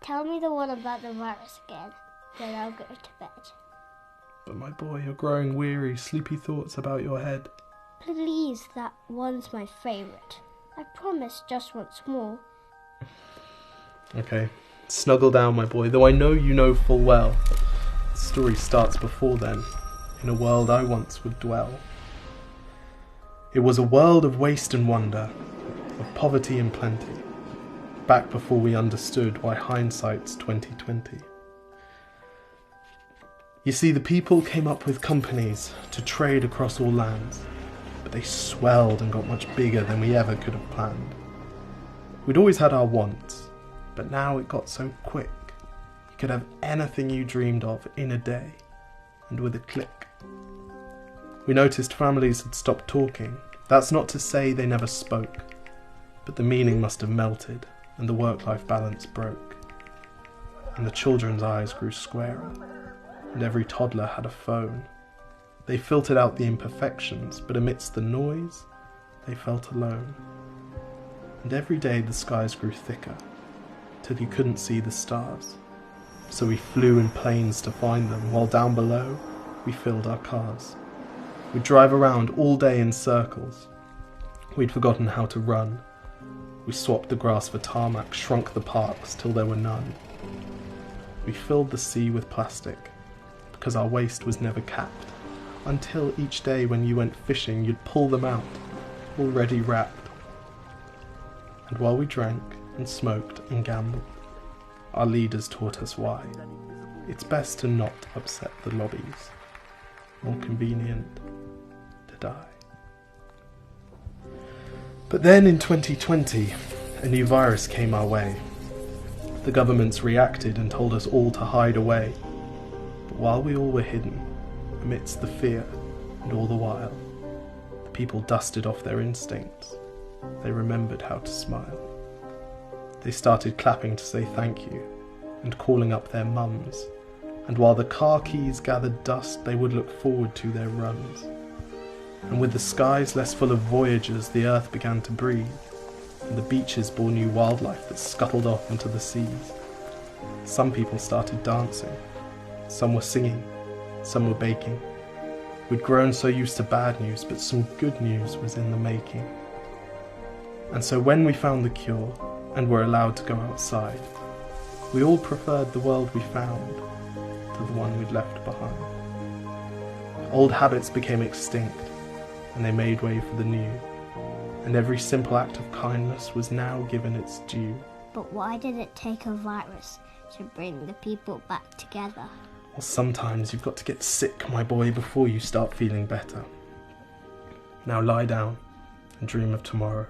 Tell me the one about the virus again, then I'll go to bed. But my boy, you're growing weary, sleepy thoughts about your head. Please, that one's my favourite. I promise just once more. Okay, snuggle down, my boy, though I know you know full well. The story starts before then, in a world I once would dwell. It was a world of waste and wonder, of poverty and plenty, back before we understood why hindsight's 2020. You see, the people came up with companies to trade across all lands, but they swelled and got much bigger than we ever could have planned. We'd always had our wants, but now it got so quick. You could have anything you dreamed of in a day, and with a click. We noticed families had stopped talking. That's not to say they never spoke, but the meaning must have melted, and the work-life balance broke. And the children's eyes grew squarer, and every toddler had a phone. They filtered out the imperfections, but amidst the noise, they felt alone. And every day the skies grew thicker, till you couldn't see the stars. So we flew in planes to find them, while down below, we filled our cars. We'd drive around all day in circles. We'd forgotten how to run. We swapped the grass for tarmac, shrunk the parks till there were none. We filled the sea with plastic, because our waste was never capped, until each day when you went fishing you'd pull them out, already wrapped. And while we drank and smoked and gambled, our leaders taught us why. It's best to not upset the lobbies, more convenient to die. But then in 2020, a new virus came our way. The governments reacted and told us all to hide away. But while we all were hidden, amidst the fear and all the while, the people dusted off their instincts. They remembered how to smile. They started clapping to say thank you and calling up their mums. And while the car keys gathered dust, they would look forward to their runs. And with the skies less full of voyagers, the earth began to breathe, and the beaches bore new wildlife that scuttled off into the seas. Some people started dancing, some were singing, some were baking. We'd grown so used to bad news, but some good news was in the making. And so when we found the cure, and were allowed to go outside, we all preferred the world we found to the one we'd left behind. Old habits became extinct, and they made way for the new, and every simple act of kindness was now given its due. But why did it take a virus to bring the people back together? Well, sometimes you've got to get sick, my boy, before you start feeling better. Now lie down and dream of tomorrow,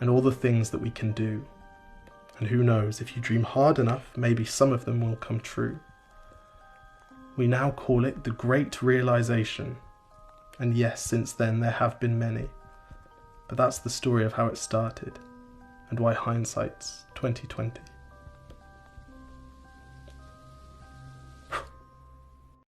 and all the things that we can do. And who knows, if you dream hard enough, maybe some of them will come true. We now call it the Great Realization. And yes, since then there have been many. But that's the story of how it started, and why hindsight's 2020.